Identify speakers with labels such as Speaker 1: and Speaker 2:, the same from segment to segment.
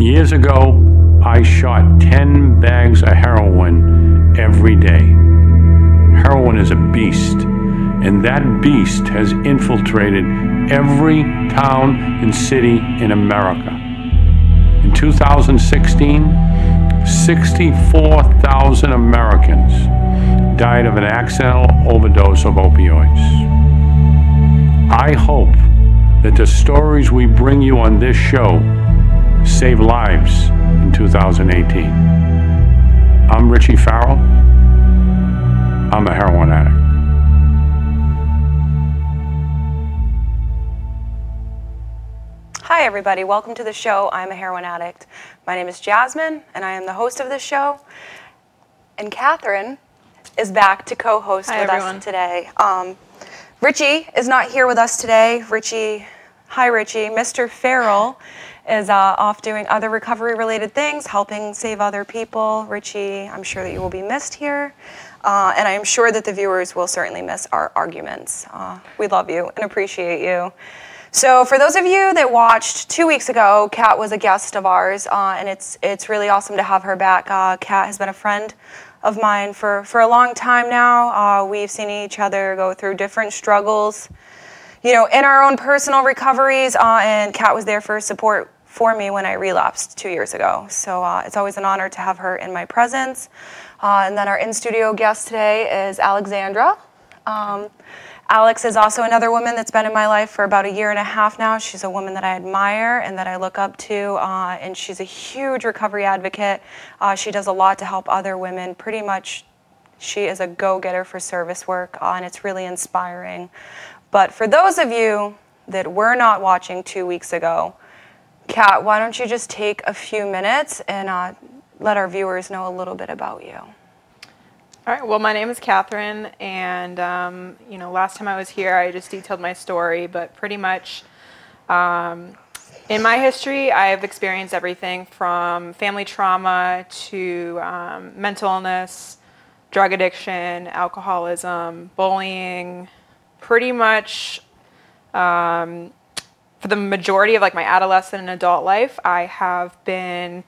Speaker 1: Years ago, I shot 10 bags of heroin every day. Heroin is a beast, and that beast has infiltrated every town and city in America. In 2016, 64,000 Americans died of an accidental overdose of opioids. I hope that the stories we bring you on this show save lives in 2018. I'm Richie Farrell. I'm a heroin addict.
Speaker 2: Hi everybody, welcome to the show. I'm a heroin addict. My name is Jasmine and I am the host of this show. And Catherine is back to co-host with us today. Richie is not here with us today. Hi Richie. Mr. Farrell is off doing other recovery-related things, helping save other people. Richie, I'm sure that you will be missed here. And I am sure that the viewers will certainly miss our arguments. We love you and appreciate you. So for those of you that watched 2 weeks ago, Kat was a guest of ours, and it's really awesome to have her back. Kat has been a friend of mine for a long time now. We've seen each other go through different struggles, in our own personal recoveries, and Kat was there for support for me when I relapsed 2 years ago. So it's always an honor to have her in my presence. And then our in-studio guest today is Alexandra. Alex is also another woman that's been in my life for about 1.5 years now. She's a woman that I admire and that I look up to, and she's a huge recovery advocate. She does a lot to help other women. Pretty much, she is a go-getter for service work, and it's really inspiring. But for those of you that were not watching 2 weeks ago, Kat, why don't you just take a few minutes and let our viewers know a little bit about you.
Speaker 3: All right, well, my name is Catherine, and, last time I was here, I just detailed my story, but pretty much in my history, I've experienced everything from family trauma to mental illness, drug addiction, alcoholism, bullying, pretty much for the majority of my adolescent and adult life, I have been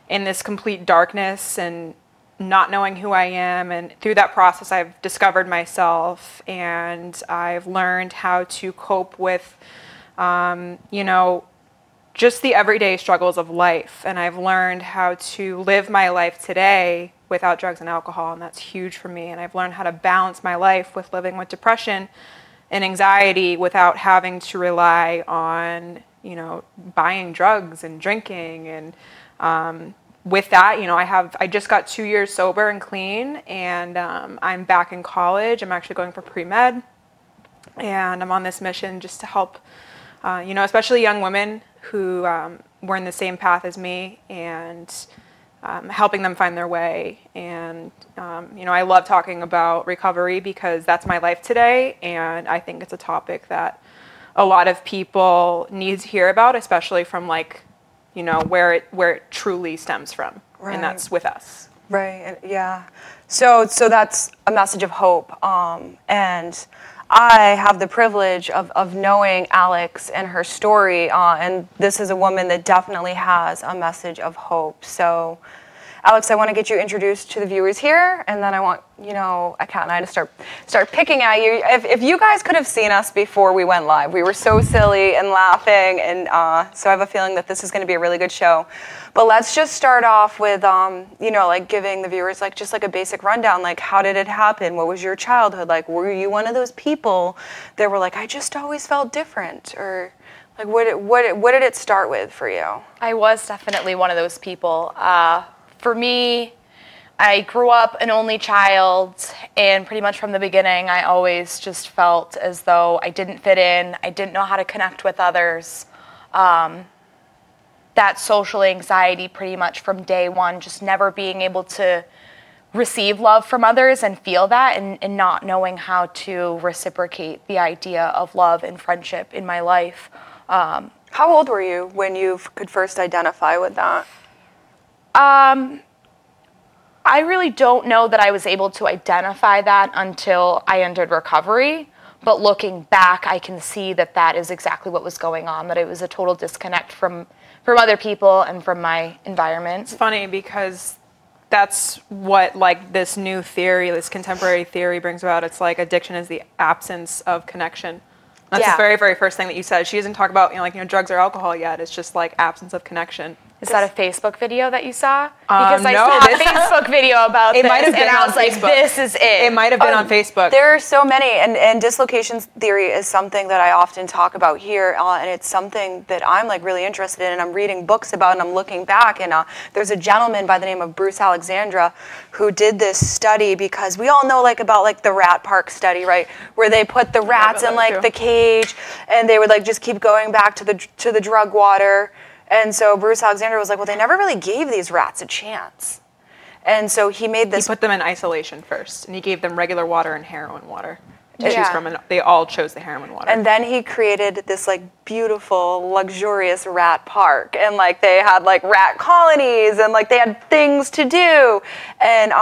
Speaker 3: in this complete darkness and not knowing who I am, and through that process I've discovered myself, and I've learned how to cope with just the everyday struggles of life, and I've learned how to live my life today without drugs and alcohol, and that's huge for me. And I've learned how to balance my life with living with depression and anxiety without having to rely on buying drugs and drinking. And with that, I just got 2 years sober and clean, and I'm back in college. I'm actually going for pre-med, and I'm on this mission just to help, especially young women who were in the same path as me, and helping them find their way. And, I love talking about recovery because that's my life today, and I think it's a topic that a lot of people need to hear about, especially from where it truly stems from, right. And that's with us.
Speaker 2: Right. Yeah. So that's a message of hope. And I have the privilege of knowing Alex and her story, and this is a woman that definitely has a message of hope. So, Alex, I want to get you introduced to the viewers here, and then I want, Kat and I to start picking at you. If you guys could have seen us before we went live, we were so silly and laughing, and so I have a feeling that this is going to be a really good show. But let's just start off with, giving the viewers just a basic rundown. How did it happen? What was your childhood like? Were you one of those people that were I just always felt different? Or what did it start with for you?
Speaker 4: I was definitely one of those people. For me, I grew up an only child, and pretty much from the beginning, I always just felt as though I didn't fit in. I didn't know how to connect with others. That social anxiety pretty much from day one, just never being able to receive love from others and feel that, and not knowing how to reciprocate the idea of love and friendship in my life.
Speaker 2: How old were you when you could first identify with that?
Speaker 4: I really don't know that I was able to identify that until I entered recovery, But looking back, I can see that that is exactly what was going on, that it was a total disconnect from other people and from my environment.
Speaker 3: It's funny because that's what like this new theory, this contemporary theory brings about. It's like addiction is the absence of connection. That's the very, very first thing that you said. She doesn't talk about, drugs or alcohol yet. It's just like absence of connection.
Speaker 4: Is that a Facebook video that you saw? Because I saw a Facebook video about this,
Speaker 3: might have been
Speaker 4: and I
Speaker 3: on
Speaker 4: was like,
Speaker 3: Facebook.
Speaker 4: this is it.
Speaker 3: It might have been on Facebook.
Speaker 2: There are so many, and dislocation theory is something that I often talk about here, and it's something that I'm like really interested in, and I'm reading books about, and I'm looking back, and there's a gentleman by the name of Bruce Alexandra who did this study, because we all know like about like the rat park study, right, where they put the rats in like the cage, and they would like just keep going back to the drug water. And so Bruce Alexander was like, well, they never really gave these rats a chance. And so he made this.
Speaker 3: He put them in isolation first, and he gave them regular water and heroin water to choose from, and they all chose the heroin water.
Speaker 2: And then he created this like beautiful, luxurious rat park, and like they had like rat colonies, and like they had things to do. And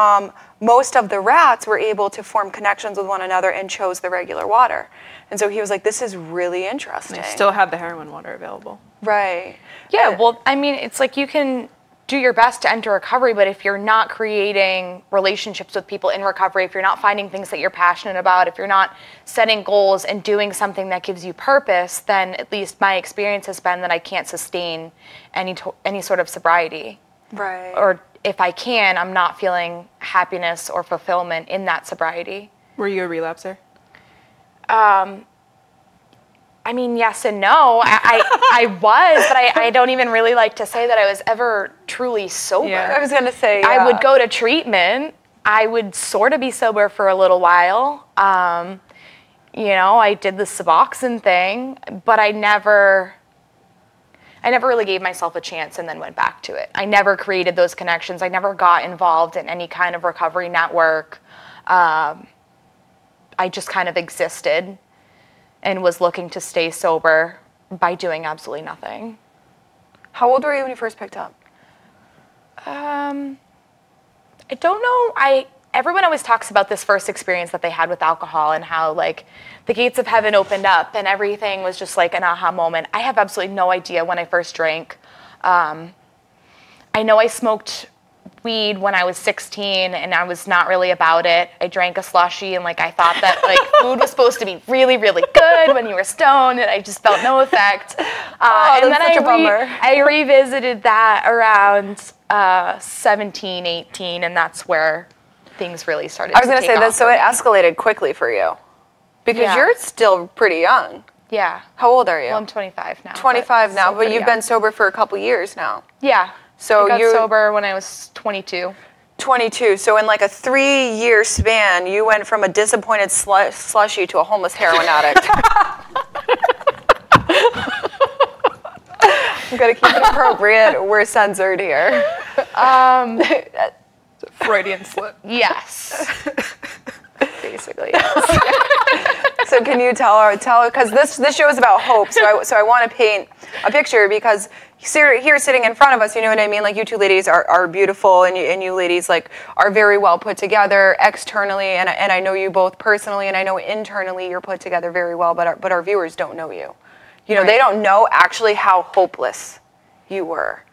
Speaker 2: most of the rats were able to form connections with one another and chose the regular water. And so he was like, this is really interesting.
Speaker 3: And they still have the heroin water available.
Speaker 2: Right.
Speaker 4: Yeah, well, I mean, it's like you can do your best to enter recovery, but if you're not creating relationships with people in recovery, if you're not finding things that you're passionate about, if you're not setting goals and doing something that gives you purpose, then at least my experience has been that I can't sustain any sort of sobriety.
Speaker 2: Right.
Speaker 4: Or if I can, I'm not feeling happiness or fulfillment in that sobriety.
Speaker 3: Were you a relapser?
Speaker 4: I mean, yes and no. I was, but I don't even really like to say that I was ever truly sober.
Speaker 2: Yeah. I was going to say,
Speaker 4: I would go to treatment. I would sort of be sober for a little while. I did the Suboxone thing, but I never really gave myself a chance and then went back to it. I never created those connections. I never got involved in any kind of recovery network. I just kind of existed and was looking to stay sober by doing absolutely nothing.
Speaker 2: How old were you when you first picked up?
Speaker 4: I don't know. Everyone always talks about this first experience that they had with alcohol and how like the gates of heaven opened up and everything was just like an aha moment. I have absolutely no idea when I first drank. I know I smoked weed when I was 16 and I was not really about it. I drank a slushie and like I thought that like food was supposed to be really, really good when you were stoned, and I just felt no effect. And then I revisited that around 17, 18, and that's where things really started.
Speaker 2: I was going to say that, so it escalated quickly for you because you're still pretty young.
Speaker 4: Yeah.
Speaker 2: How old are you?
Speaker 4: Well, I'm 25 now.
Speaker 2: 25 now, but you've been sober for a couple years now.
Speaker 4: Yeah.
Speaker 2: So
Speaker 4: I got sober when I was 22.
Speaker 2: 22. So in like a 3-year span, you went from a disappointed slushie to a homeless heroin addict. I'm going to keep it appropriate. We're censored here.
Speaker 3: Freudian slip.
Speaker 4: Yes.
Speaker 2: Basically, yes. So can you tell because this show is about hope, so I want to paint a picture, because here sitting in front of us, you know what I mean, like you two ladies are beautiful, and you ladies like are very well put together externally, and I know you both personally, and I know internally you're put together very well, but our viewers don't know you. They don't know actually how hopeless you were.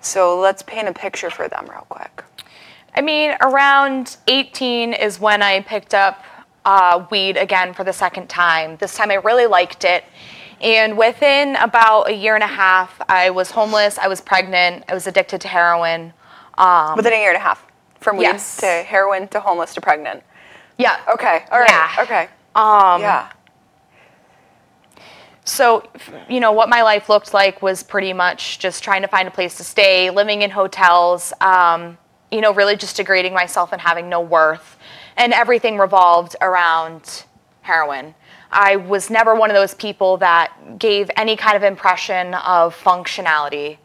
Speaker 2: So let's paint a picture for them real quick.
Speaker 4: I mean, around 18 is when I picked up weed again for the second time. This time I really liked it. And within about a year and a half, I was homeless, I was pregnant, I was addicted to heroin.
Speaker 2: Within a year and a half? From weed to heroin to homeless to pregnant?
Speaker 4: Yeah.
Speaker 2: Okay. All right.
Speaker 4: Yeah.
Speaker 2: Okay. Yeah.
Speaker 4: So, what my life looked like was pretty much just trying to find a place to stay, living in hotels, really just degrading myself and having no worth. And everything revolved around heroin. I was never one of those people that gave any kind of impression of functionality.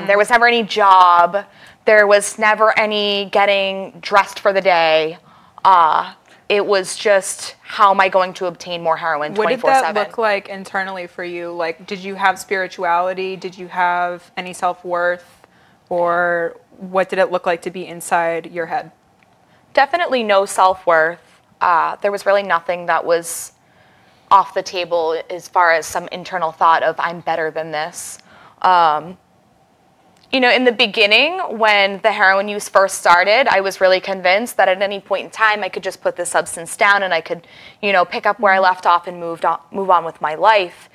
Speaker 4: There was never any job. There was never any getting dressed for the day. It was just, how am I going to obtain more heroin 24/7?
Speaker 3: What did that look like internally for you? Like, did you have spirituality? Did you have any self-worth? Or what did it look like to be inside your head?
Speaker 4: Definitely no self-worth. There was really nothing that was off the table as far as some internal thought of I'm better than this. You know, in the beginning, when the heroin use first started, I was really convinced that at any point in time, I could just put the substance down and I could, you know, pick up where I left off and move on with my life.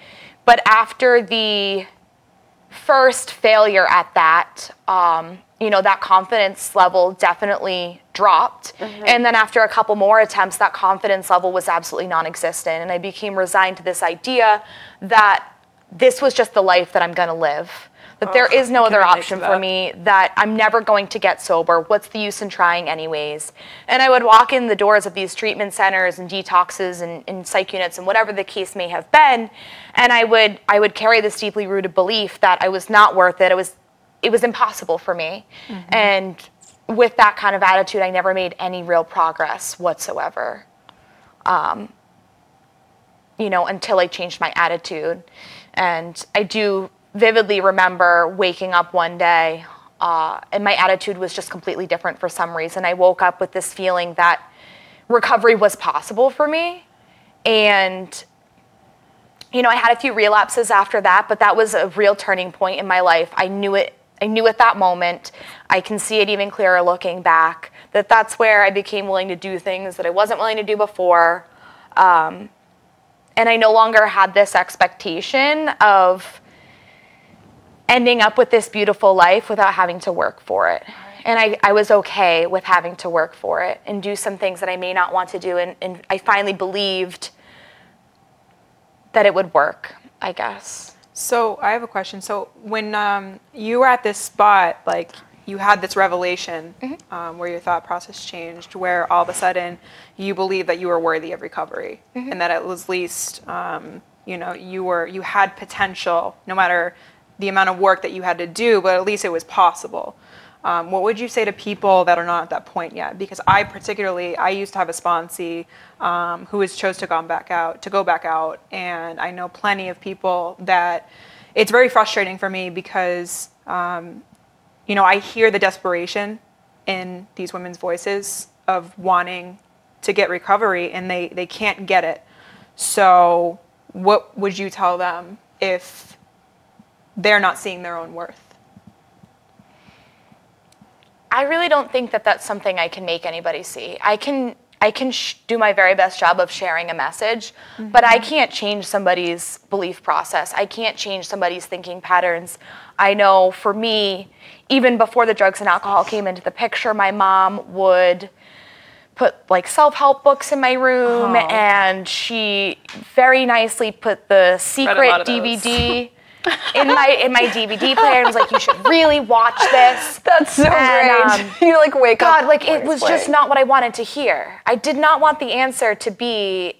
Speaker 4: But after the first failure at that, you know, that confidence level definitely dropped. And then after a couple more attempts, that confidence level was absolutely non-existent. And I became resigned to this idea that this was just the life that I'm going to live. That there is no other option for me, that I'm never going to get sober. What's the use in trying anyways? And I would walk in the doors of these treatment centers and detoxes and psych units and whatever the case may have been, and I would carry this deeply rooted belief that I was not worth it. It was impossible for me. And with that kind of attitude, I never made any real progress whatsoever. You know, until I changed my attitude. And I do vividly remember waking up one day and my attitude was just completely different for some reason. I woke up with this feeling that recovery was possible for me. And, you know, I had a few relapses after that, but that was a real turning point in my life. I knew at that moment. I can see it even clearer looking back, that that's where I became willing to do things that I wasn't willing to do before. And I no longer had this expectation of ending up with this beautiful life without having to work for it. And I was okay with having to work for it and do some things that I may not want to do. And I finally believed that it would work, I guess.
Speaker 3: So I have a question. So when you were at this spot, like you had this revelation where your thought process changed, where all of a sudden you believed that you were worthy of recovery and that at least, you know, you had potential, no matter the amount of work that you had to do, but at least it was possible. What would you say to people that are not at that point yet? Because I used to have a sponsee who has chose to go back out, and I know plenty of people that it's very frustrating for me because, you know, I hear the desperation in these women's voices of wanting to get recovery, and they can't get it. So what would you tell them if they're not seeing their own worth?
Speaker 4: I really don't think that that's something I can make anybody see. I can do my very best job of sharing a message, but I can't change somebody's belief process. I can't change somebody's thinking patterns. I know for me, even before the drugs and alcohol came into the picture, my mom would put like self-help books in my room, and she very nicely put the Secret DVD in my DVD player and was like, you should really watch this.
Speaker 2: That's so great. You like wake up.
Speaker 4: God, like it was just not what I wanted to hear. I did not want the answer to be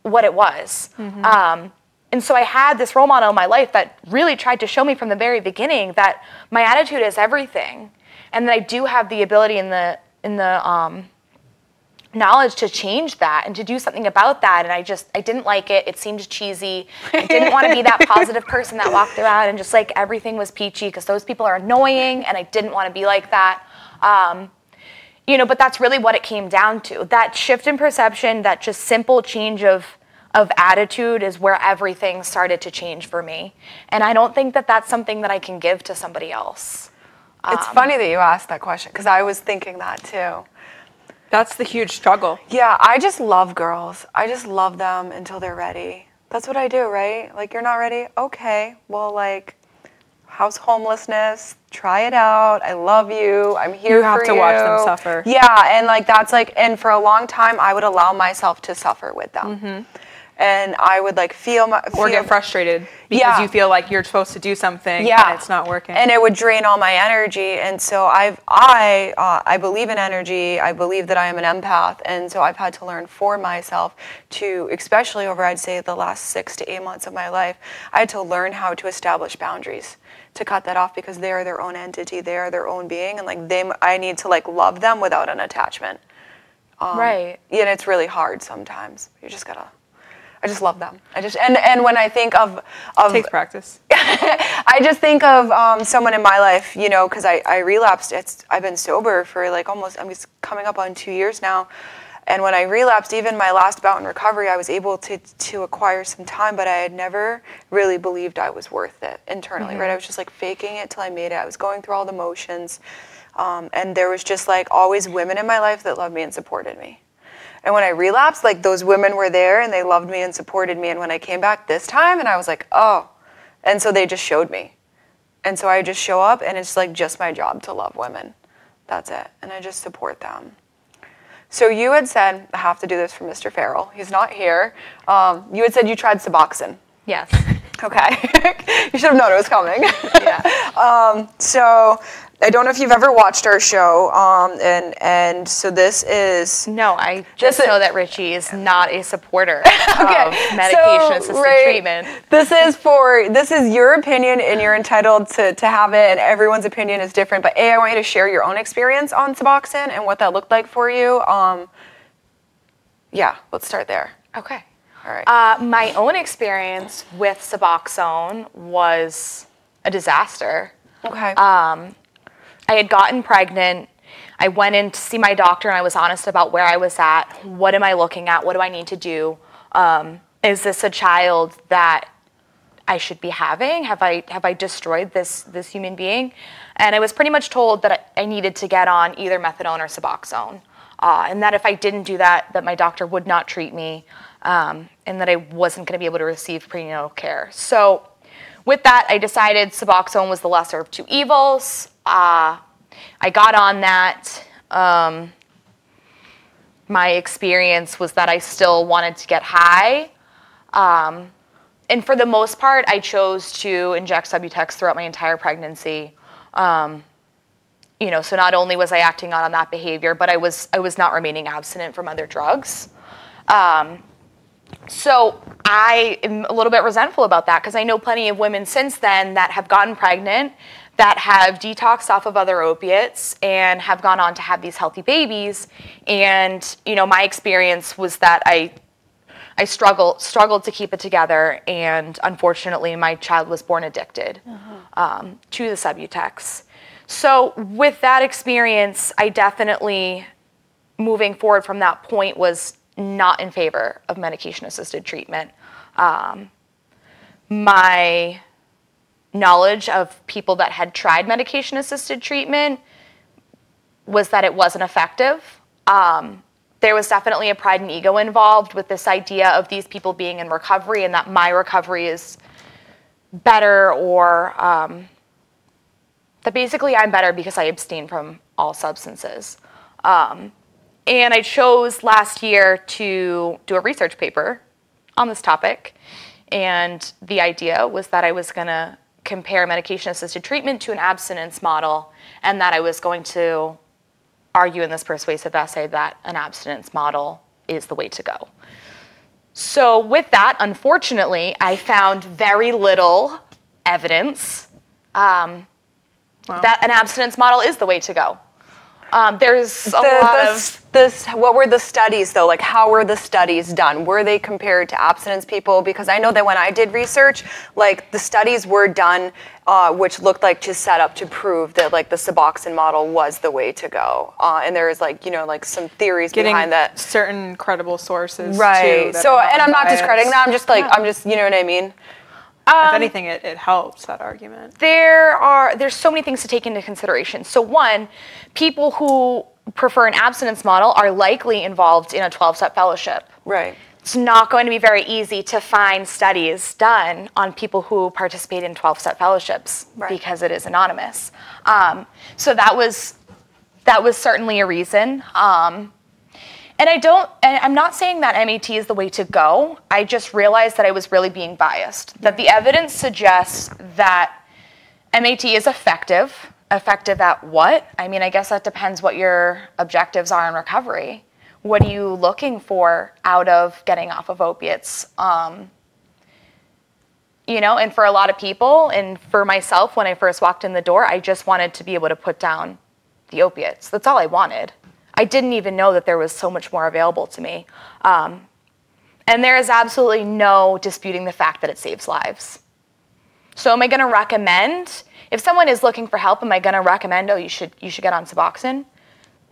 Speaker 4: what it was. And so I had this role model in my life that really tried to show me from the very beginning that my attitude is everything, and that I do have the ability in the knowledge to change that and to do something about that. And I didn't like it. It seemed cheesy. I didn't want to be that positive person that walked around and just like everything was peachy, because those people are annoying, and I didn't want to be like that. You know, but that's really what it came down to. That shift in perception, that just simple change of attitude is where everything started to change for me. And I don't think that that's something that I can give to somebody else.
Speaker 2: It's funny that you asked that question, because I was thinking that too.
Speaker 3: That's the huge struggle.
Speaker 2: Yeah, I just love girls. I just love them until they're ready. That's what I do, right? Like, you're not ready? Okay, well, like, how's homelessness? Try it out. I love you. I'm here for you.
Speaker 3: You have to watch them suffer.
Speaker 2: Yeah, and like that's like, and for a long time, I would allow myself to suffer with them. And I would like
Speaker 3: or get frustrated because you feel like you're supposed to do something and it's not working.
Speaker 2: And it would drain all my energy. And so I believe in energy. I believe that I am an empath. And so I've had to learn for myself to, especially over, I'd say, the last 6 to 8 months of my life, I had to learn how to establish boundaries, to cut that off, because they are their own entity. They are their own being. And like I need to like love them without an attachment.
Speaker 4: Right.
Speaker 2: Yeah, and it's really hard sometimes. You just gotta. I just love them. And when I think of
Speaker 3: takes practice.
Speaker 2: I just think of someone in my life, you know, because I relapsed. I've been sober for like I'm coming up on 2 years now, And when I relapsed, even my last bout in recovery, I was able to acquire some time, but I had never really believed I was worth it internally, right? I was just like faking it till I made it. I was going through all the motions. And there was just like always women in my life that loved me and supported me. And when I relapsed, like those women were there and they loved me and supported me. And when I came back this time, and I was like, oh. And so they just showed me. And so I just show up, and it's like just my job to love women. That's it. And I just support them. So you had said, I have to do this for Mr. Farrell. He's not here. You had said you tried Suboxone.
Speaker 4: Yes.
Speaker 2: Okay. You should have known it was coming.
Speaker 4: Yeah.
Speaker 2: So I don't know if you've ever watched our show, and so this is...
Speaker 4: No, I just know that Richie is not a supporter of medication-assisted treatment.
Speaker 2: This is your opinion, and you're entitled to have it, and everyone's opinion is different. But I want you to share your own experience on Suboxone and what that looked like for you. Yeah, let's start there.
Speaker 4: Okay.
Speaker 2: All right.
Speaker 4: My own experience with Suboxone was a disaster.
Speaker 2: Okay.
Speaker 4: I had gotten pregnant. I went in to see my doctor, and I was honest about where I was at. What am I looking at? What do I need to do? Is this a child that I should be having? Have I destroyed this human being? And I was pretty much told that I needed to get on either methadone or Suboxone, and that if I didn't do that, that my doctor would not treat me, and that I wasn't going to be able to receive prenatal care. So with that, I decided Suboxone was the lesser of two evils. I got on that. My experience was that I still wanted to get high. And for the most part, I chose to inject Subutex throughout my entire pregnancy. You know, so not only was I acting on that behavior, but I was not remaining abstinent from other drugs. So I am a little bit resentful about that, because I know plenty of women since then that have gotten pregnant, that have detoxed off of other opiates and have gone on to have these healthy babies. And, you know, my experience was that I struggled to keep it together, and unfortunately my child was born addicted to the Subutex. So with that experience, I definitely, moving forward from that point, was not in favor of medication-assisted treatment. My knowledge of people that had tried medication-assisted treatment was that it wasn't effective. There was definitely a pride and ego involved with this idea of these people being in recovery, and that my recovery is better, or that basically I'm better because I abstain from all substances. And I chose last year to do a research paper on this topic, and the idea was that I was going to compare medication-assisted treatment to an abstinence model, and that I was going to argue in this persuasive essay that an abstinence model is the way to go. So with that, unfortunately, I found very little evidence that an abstinence model is the way to go. There's a lot of...
Speaker 2: What were the studies, though? Like, how were the studies done? Were they compared to abstinence people? Because I know that when I did research, like, the studies were done, which looked like to set up to prove that, like, the Suboxone model was the way to go. And there was, like, you know, like, some theories behind that.
Speaker 3: Certain credible sources,
Speaker 2: right.
Speaker 3: too.
Speaker 2: So, and I'm not discrediting that. I'm just, like, you know what I mean?
Speaker 3: If anything, it helps that argument.
Speaker 4: There's so many things to take into consideration. So one, people who prefer an abstinence model are likely involved in a 12-step fellowship.
Speaker 2: Right.
Speaker 4: It's not going to be very easy to find studies done on people who participate in 12-step fellowships, right, because it is anonymous. So that was certainly a reason. And I'm not saying that MAT is the way to go. I just realized that I was really being biased, that the evidence suggests that MAT is effective. Effective at what? I mean, I guess that depends what your objectives are in recovery. What are you looking for out of getting off of opiates? You know, and for a lot of people, and for myself, when I first walked in the door, I just wanted to be able to put down the opiates. That's all I wanted. I didn't even know that there was so much more available to me. And there is absolutely no disputing the fact that it saves lives. So am I going to recommend, if someone is looking for help, am I going to recommend, oh, you should get on Suboxone?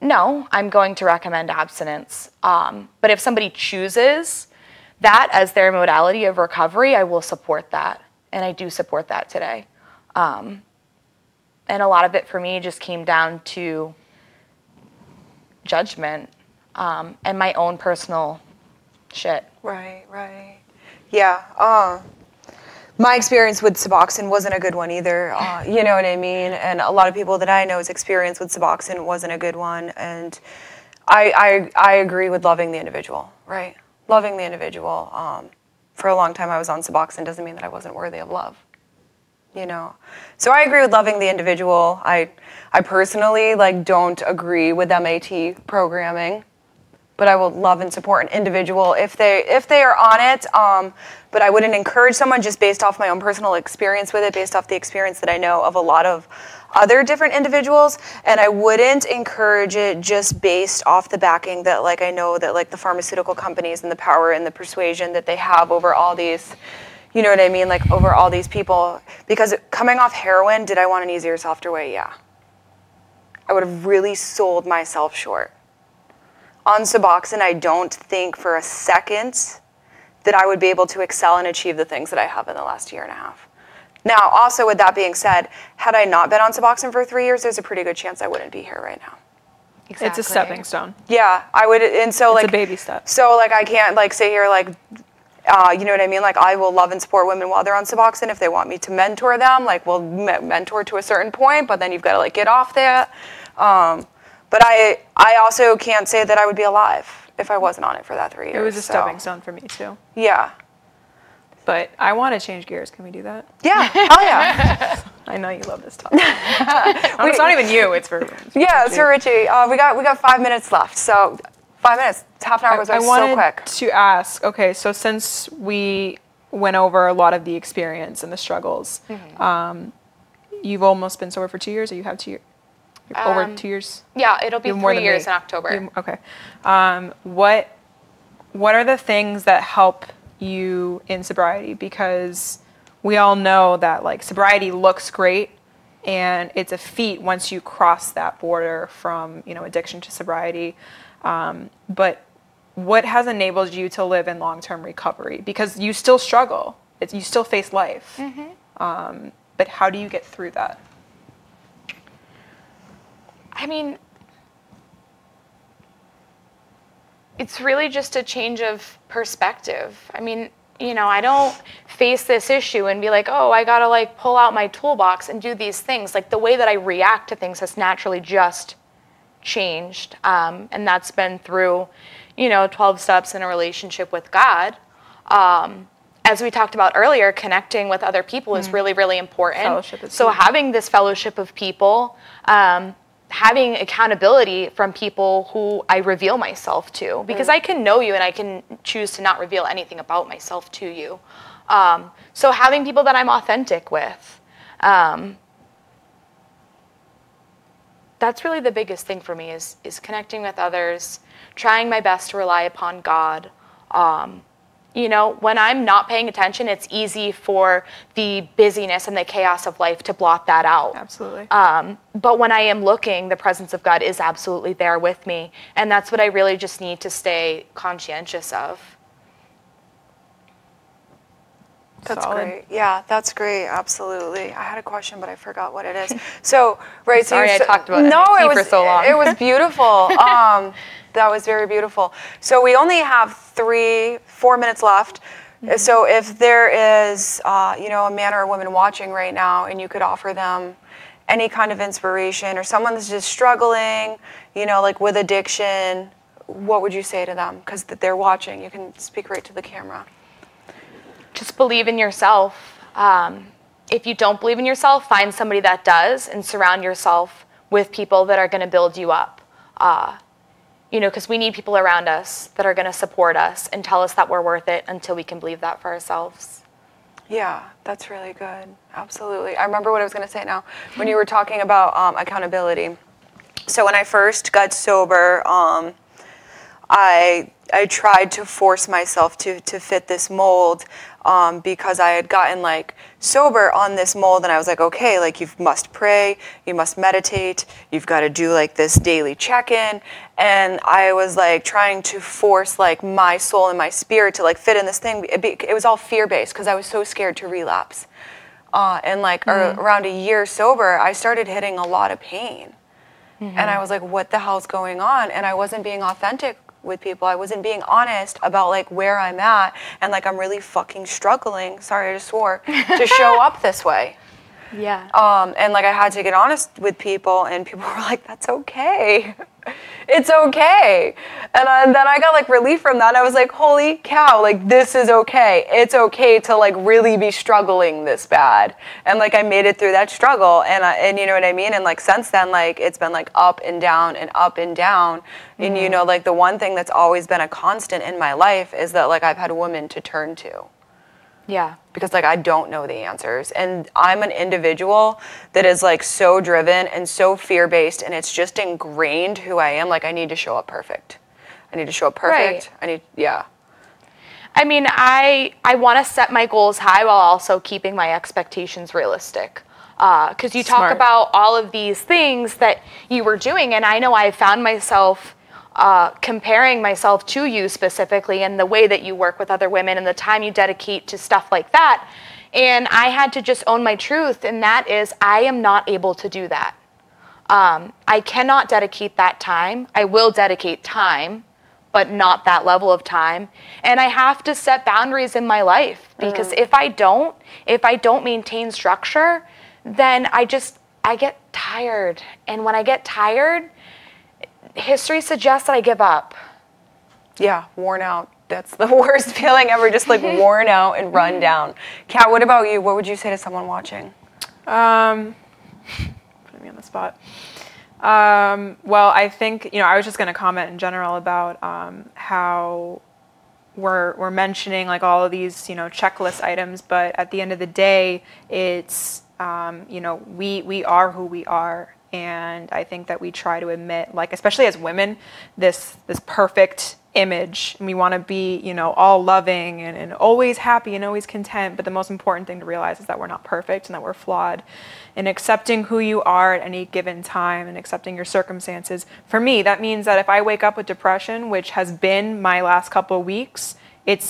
Speaker 4: no, I'm going to recommend abstinence. But if somebody chooses that as their modality of recovery, I will support that. And I do support that today. And a lot of it for me just came down to judgment and my own personal shit.
Speaker 2: Right, right. Yeah. My experience with Suboxone wasn't a good one either. You know what I mean? And a lot of people that I know's experience with Suboxone wasn't a good one. And I agree with loving the individual, right? Loving the individual. For a long time I was on Suboxone doesn't mean that I wasn't worthy of love. You know? So I agree with loving the individual. I personally don't agree with MAT programming, but I will love and support an individual if they are on it. But I wouldn't encourage someone just based off my own personal experience with it, based off the experience that I know of a lot of other different individuals. And I wouldn't encourage it just based off the backing that I know that the pharmaceutical companies and the power and the persuasion that they have over all these, you know what I mean? Over all these people. Because coming off heroin, did I want an easier, softer way? Yeah. I would have really sold myself short. On Suboxone, I don't think for a second that I would be able to excel and achieve the things that I have in the last year and a half. Now, also with that being said, had I not been on Suboxone for 3 years, there's a pretty good chance I wouldn't be here right now.
Speaker 3: Exactly. It's a stepping stone.
Speaker 2: Yeah, I would, and so
Speaker 3: it's a baby step.
Speaker 2: So I can't sit here you know what I mean? I will love and support women while they're on Suboxone. If they want me to mentor them, we'll mentor to a certain point, but then you've got to get off that. But I also can't say that I would be alive if I wasn't on it for that 3 years.
Speaker 3: It was a stepping stone for me too.
Speaker 2: Yeah.
Speaker 3: But I want to change gears. Can we do that?
Speaker 2: Yeah. Hell yeah.
Speaker 3: I know you love this topic. It's not even you. It's for
Speaker 2: yeah, it's for Richie. We got 5 minutes left. So 5 minutes. Half an hour goes by so quick.
Speaker 3: I wanted to ask. Okay, so since we went over a lot of the experience and the struggles, you've almost been sober for 2 years, or you have 2 years? Over 2 years?
Speaker 4: Yeah, it'll be 3 years in October.
Speaker 3: Okay. What are the things that help you in sobriety? Because we all know that sobriety looks great, and it's a feat once you cross that border from addiction to sobriety. But what has enabled you to live in long-term recovery? Because you still struggle. You still face life. But how do you get through that?
Speaker 4: I mean, it's really just a change of perspective. I mean, I don't face this issue and be like, oh, I gotta pull out my toolbox and do these things. The way that I react to things has naturally just changed. And that's been through, 12 steps in a relationship with God. As we talked about earlier, connecting with other people is really, really important.
Speaker 3: Fellowship is
Speaker 4: so
Speaker 3: huge.
Speaker 4: Having this fellowship of people, having accountability from people who I reveal myself to, because I can know you and I can choose to not reveal anything about myself to you. So having people that I'm authentic with, that's really the biggest thing for me is connecting with others, trying my best to rely upon God. When I'm not paying attention, it's easy for the busyness and the chaos of life to blot that out.
Speaker 3: Absolutely.
Speaker 4: But when I am looking, the presence of God is absolutely there with me. And that's what I really just need to stay conscientious of.
Speaker 2: That's
Speaker 3: Solid.
Speaker 2: great. Yeah, that's great. Absolutely. I had a question, but I forgot what it is. So, right.
Speaker 4: Sorry, I talked about
Speaker 2: it
Speaker 4: for so long.
Speaker 2: It was beautiful. That was very beautiful. So we only have 4 minutes left. So if there is, a man or a woman watching right now, and you could offer them any kind of inspiration, or someone that's just struggling, with addiction, what would you say to them? Because they're watching. You can speak right to the camera.
Speaker 4: Just believe in yourself. If you don't believe in yourself, find somebody that does, and surround yourself with people that are going to build you up. Because we need people around us that are going to support us and tell us that we're worth it until we can believe that for ourselves.
Speaker 2: Yeah, that's really good. Absolutely. I remember what I was going to say now when you were talking about accountability. So when I first got sober, I tried to force myself to fit this mold because I had gotten like sober on this mold, and I was like, okay, like you must pray, you must meditate, you've got to do like this daily check-in, and I was like trying to force like my soul and my spirit to like fit in this thing. It was all fear-based because I was so scared to relapse. And like around a year sober, I started hitting a lot of pain. And I was like, what the hell's going on? And I wasn't being authentic with people. I wasn't being honest about like where I'm at. And like, I'm really fucking struggling, sorry I just swore, to show up this way.
Speaker 4: Yeah.
Speaker 2: And like, I had to get honest with people, and people were like, that's okay. It's okay. And then I got like relief from that. I was like, holy cow, like this is okay. It's okay to like really be struggling this bad. And like I made it through that struggle, and you know what I mean? And like since then, like it's been like up and down and up and down. And you know, like the one thing that's always been a constant in my life is that like I've had women to turn to.
Speaker 4: Yeah.
Speaker 2: Because like I don't know the answers, and I'm an individual that is like so driven and so fear-based, and it's just ingrained who I am. Like I need to show up perfect. I need to show up perfect.
Speaker 4: Right. I mean, I want to set my goals high while also keeping my expectations realistic. Because you talk about all of these things that you were doing, and I know I found myself comparing myself to you specifically, and the way that you work with other women and the time you dedicate to stuff like that. And I had to just own my truth, and that is I am not able to do that. I cannot dedicate that time. I will dedicate time, but not that level of time. And I have to set boundaries in my life, because if I don't maintain structure, then I get tired. And when I get tired, history suggests that I give up.
Speaker 2: Yeah, worn out. That's the worst feeling ever, just like worn out and run down. Kat, what about you? What would you say to someone watching?
Speaker 3: Putting me on the spot. Well, I think, I was just going to comment in general about how we're mentioning like all of these, checklist items, but at the end of the day, it's, we are who we are. And I think that we try to admit, like, especially as women, this perfect image. And we want to be, all loving and always happy and always content. But the most important thing to realize is that we're not perfect and that we're flawed. And accepting who you are at any given time and accepting your circumstances. For me, that means that if I wake up with depression, which has been my last couple of weeks, it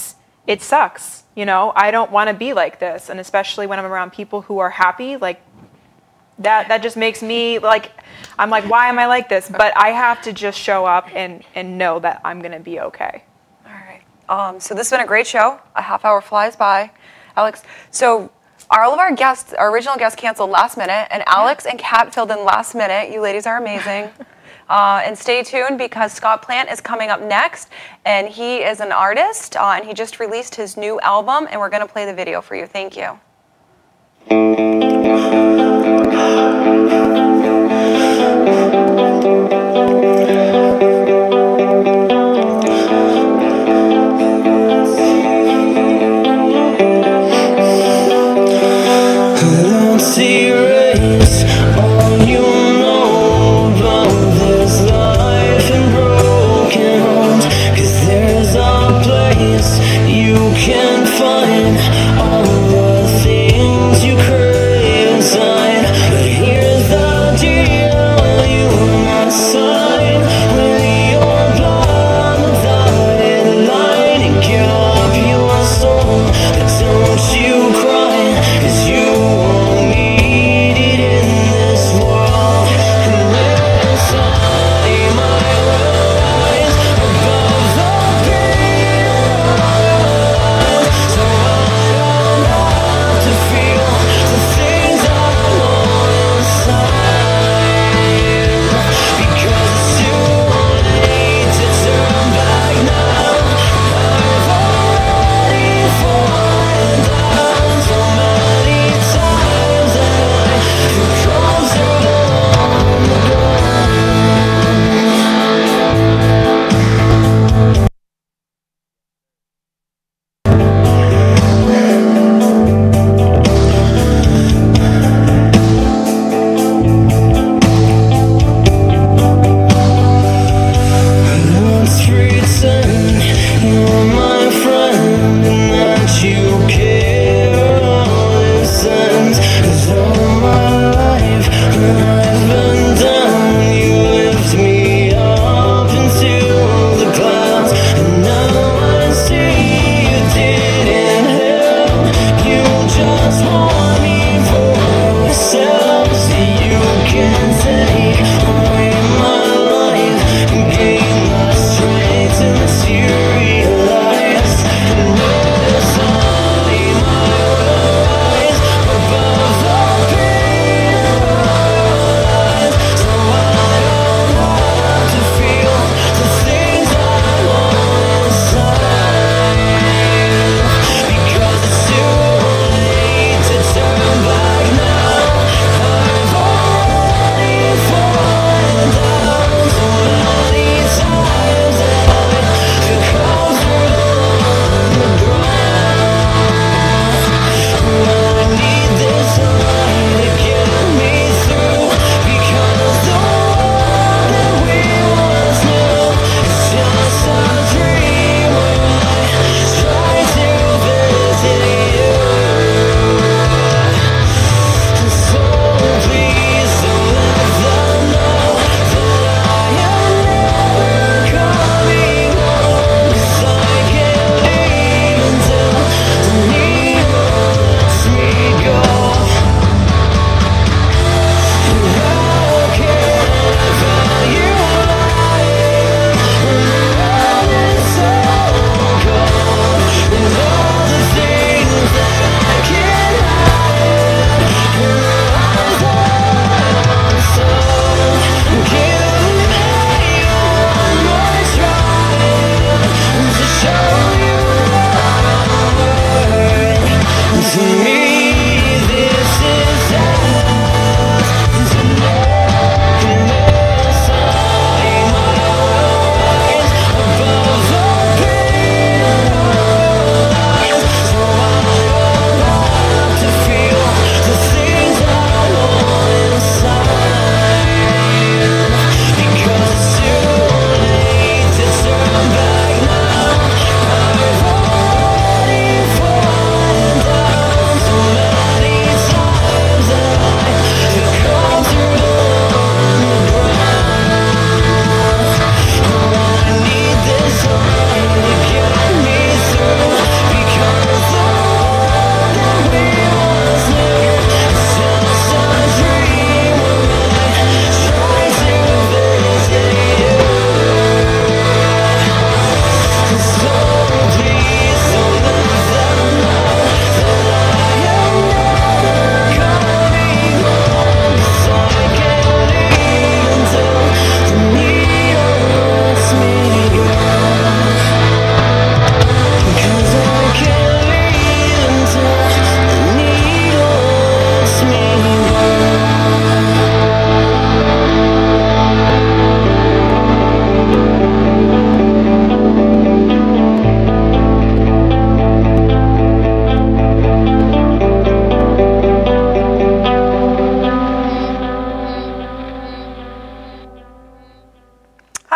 Speaker 3: sucks. I don't want to be like this. And especially when I'm around people who are happy, like, that just makes me like, I'm like, why am I like this? But I have to just show up and know that I'm going to be okay.
Speaker 2: All right. So this has been a great show. A half hour flies by. Alex, so all of our original guests canceled last minute, and Alex and Kat filled in last minute. You ladies are amazing. And stay tuned, because Scott Plant is coming up next, and he is an artist, and he just released his new album, and we're going to play the video for you. Thank you.
Speaker 5: You can find all the things you crave.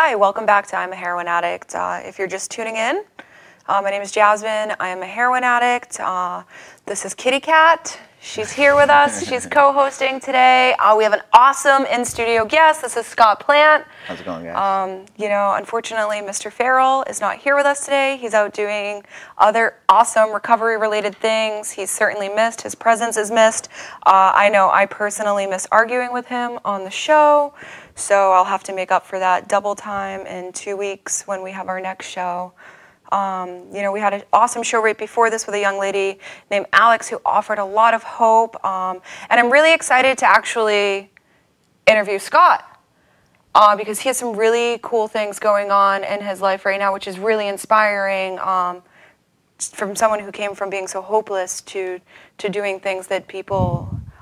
Speaker 2: Hi, welcome back to I'm a Heroin Addict. If you're just tuning in, my name is Jasmine. I am a heroin addict. This is Kitty Cat. She's here with us. She's co-hosting today. We have an awesome in-studio guest. This is Scott Plant.
Speaker 5: How's it going, guys?
Speaker 2: You know, unfortunately, Mr. Farrell is not here with us today. He's out doing other awesome recovery-related things. He's certainly missed. His presence is missed. I know I personally miss arguing with him on the show, so I'll have to make up for that double time in 2 weeks when we have our next show. You know, we had an awesome show right before this with a young lady named Alex who offered a lot of hope. And I'm really excited to actually interview Scott because he has some really cool things going on in his life right now, which is really inspiring from someone who came from being so hopeless to doing things that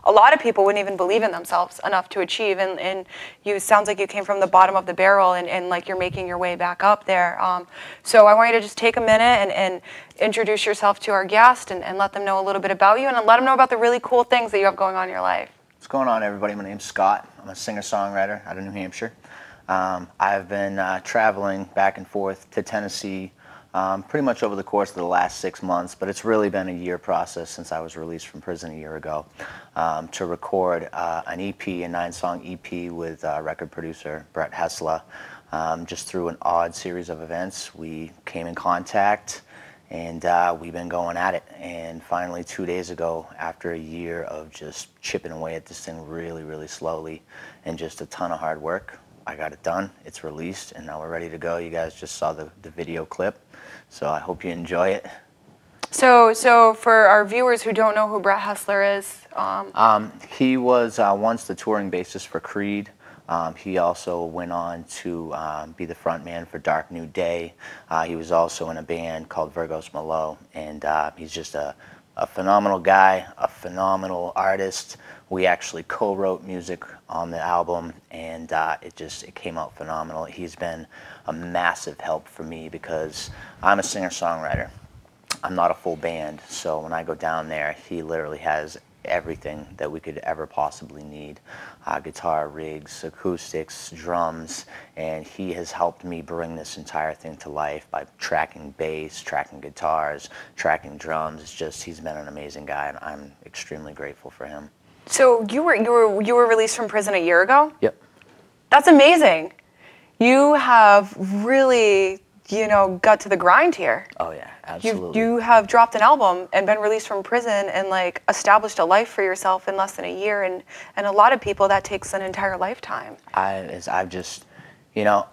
Speaker 2: a lot of people wouldn't even believe in themselves enough to achieve, and you sounds like you came from the bottom of the barrel and like you're making your way back up there. So I want you to just take a minute and introduce yourself to our guest and let them know a little bit about you and let them know about the really cool things that you have going on in your life.
Speaker 5: What's going on, everybody? My name's Scott. I'm a singer-songwriter out of New Hampshire. I've been traveling back and forth to Tennessee pretty much over the course of the last 6 months, but it's really been a year process since I was released from prison a year ago to record an EP, a 9-song EP with record producer Brett Hessler. Just through an odd series of events, we came in contact and we've been going at it. And finally 2 days ago, after a year of just chipping away at this thing really, really slowly and just a ton of hard work, I got it done. It's released, and now we're ready to go. You guys just saw the video clip, so I hope you enjoy it.
Speaker 2: So for our viewers who don't know who Brett Hessler is,
Speaker 5: he was once the touring bassist for Creed. He also went on to be the front man for Dark New Day. He was also in a band called Virgos Malo, and he's just a phenomenal guy, a phenomenal artist. We actually co-wrote music on the album, and it came out phenomenal. He's been a massive help for me because I'm a singer-songwriter. I'm not a full band, so when I go down there, he literally has everything that we could ever possibly need. Guitar rigs, acoustics, drums, and he has helped me bring this entire thing to life by tracking bass, tracking guitars, tracking drums. It's just, he's been an amazing guy, and I'm extremely grateful for him.
Speaker 2: So you were released from prison a year ago?
Speaker 5: Yep.
Speaker 2: That's amazing. You have really, you know, got to the grind here.
Speaker 5: Oh yeah, absolutely.
Speaker 2: You have dropped an album and been released from prison and like established a life for yourself in less than a year, and a lot of people that takes an entire lifetime.
Speaker 5: I've just, you know,